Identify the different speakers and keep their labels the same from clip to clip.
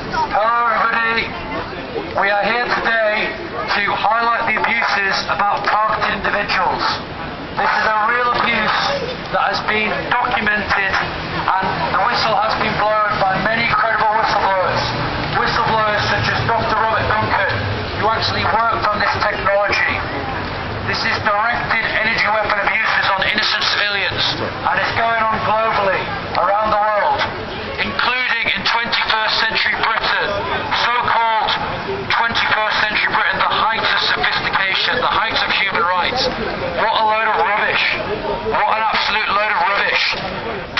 Speaker 1: Hello everybody, we are here today to highlight the abuses about targeted individuals. This is a real abuse that has been documented and the whistle has been blown by many credible whistleblowers. Whistleblowers such as Dr. Robert Duncan, who actually worked on this technology. This is directed energy weapon abuses on innocent civilians and it's going on globally, around the world, including in 21st century Britain, so-called 21st century Britain, the height of sophistication, the height of human rights. What a load of rubbish. What an absolute load of rubbish.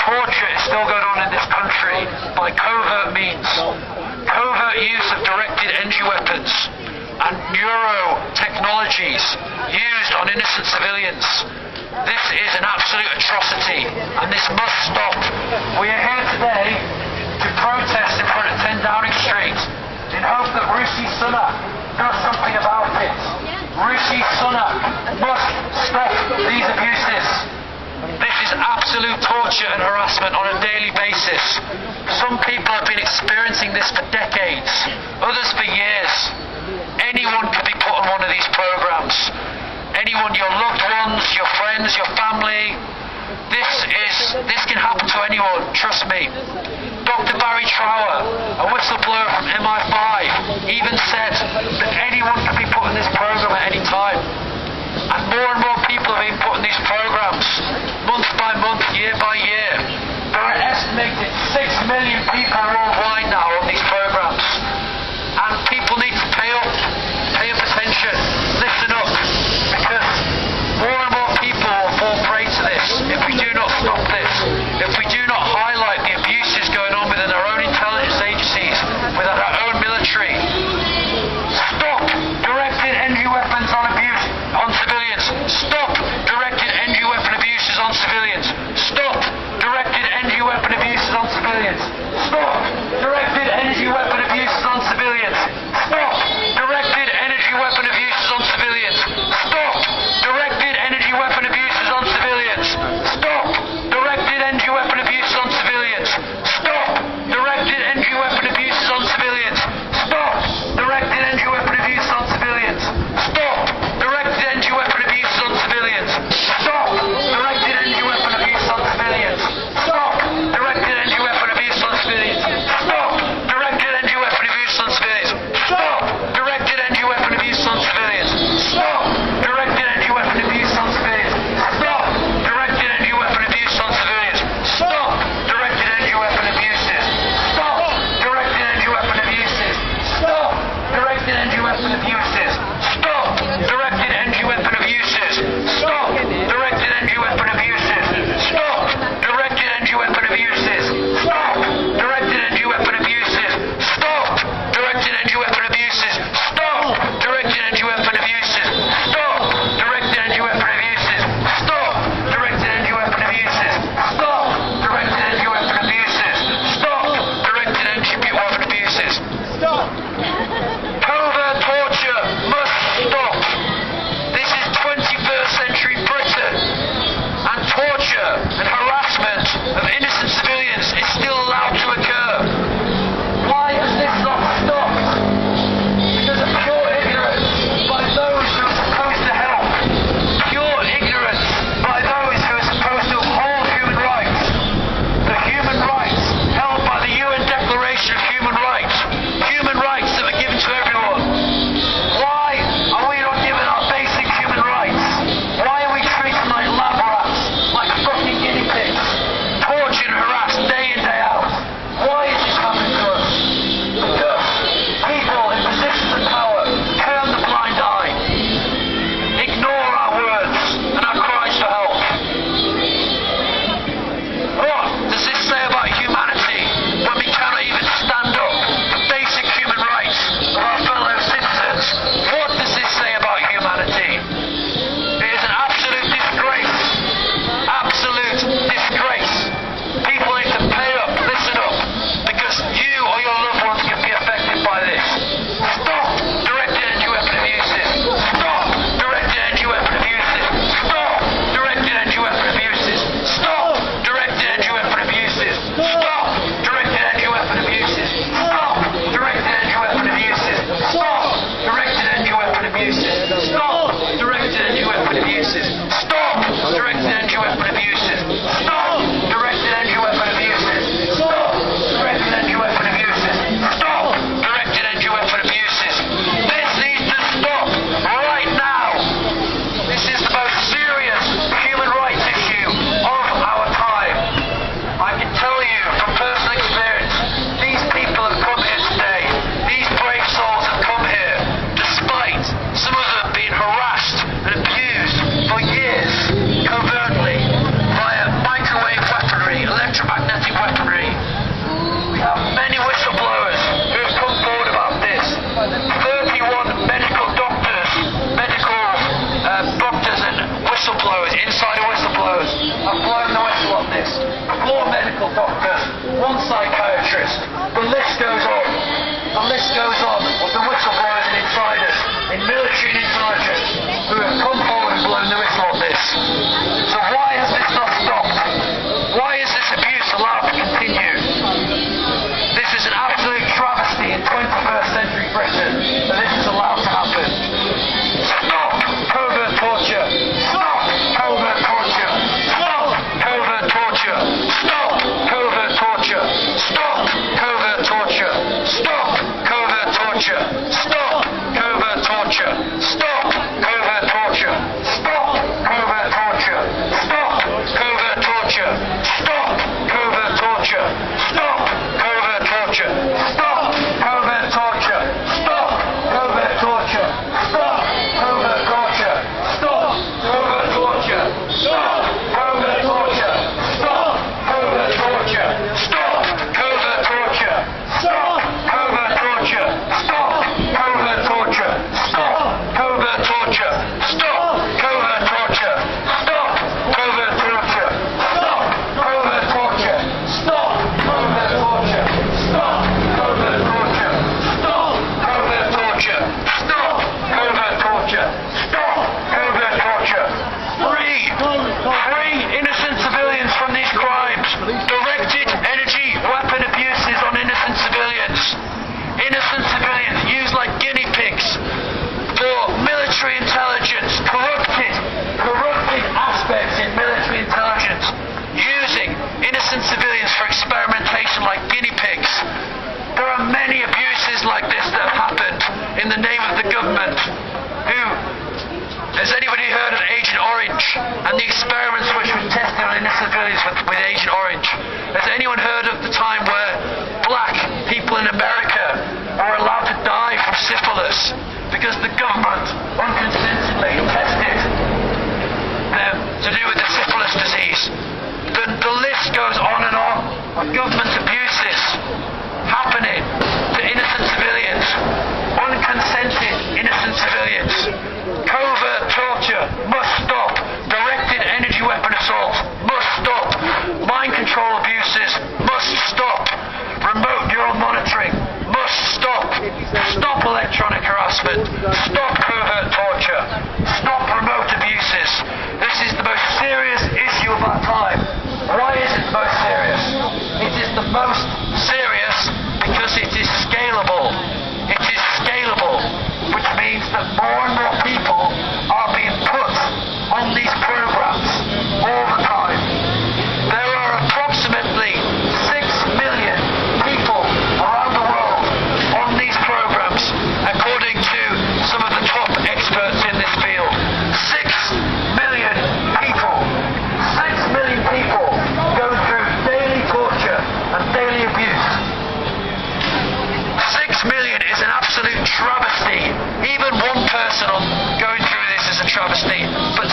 Speaker 1: Torture is still going on in this country by covert means. Covert use of directed energy weapons and neuro technologies used on innocent civilians. This is an absolute atrocity and this must stop. We are here today to protest in front of 10 Downing Street in hope that Rishi Sunak does something about it. Rishi Sunak must stop these abuses. This is absolute torture and harassment on a daily basis. Some people have been experiencing this for decades, others for years. Anyone can be put on one of these programs. Anyone, your loved ones, your friends, your family. This can happen to anyone, trust me. Dr. Barry Trower, a whistleblower from MI5, even said that anyone can be put in this program at any time. And more people are being put in these programs, month by month, year by year. There are estimated 6 million people worldwide now on these programs. And people need to pay up attention, listen up, because more and more people will fall prey to this if we do not stop this, if we do not highlight the abuses going on within our own intelligence agencies. many abuses like this that have happened in the name of the government. Has anybody heard of Agent Orange and the experiments which were tested on innocent civilians with Agent Orange? Has anyone heard of the time where black people in America were allowed to die from syphilis because the government unconsentedly tested them to do with the syphilis disease? The list goes on and on of government abuses happening to innocent civilians, unconsented innocent civilians. Covert torture must stop. Directed energy weapon assault must stop. Mind control abuses must stop. Remote neural monitoring must stop. Stop electronic harassment. Stop covert torture. Stop remote abuses. This is the most serious issue of our time. Why is it the most serious? It is the most serious because it is scalable. It is scalable, which means that more and more people are being put on these programs all the time. There are approximately 6 million people around the world on these programs, according to some of the top experts in this field. 6 million people. 6 million people go through daily torture and daily abuse. 6 million is an absolute travesty. Even one person going through this is a travesty, but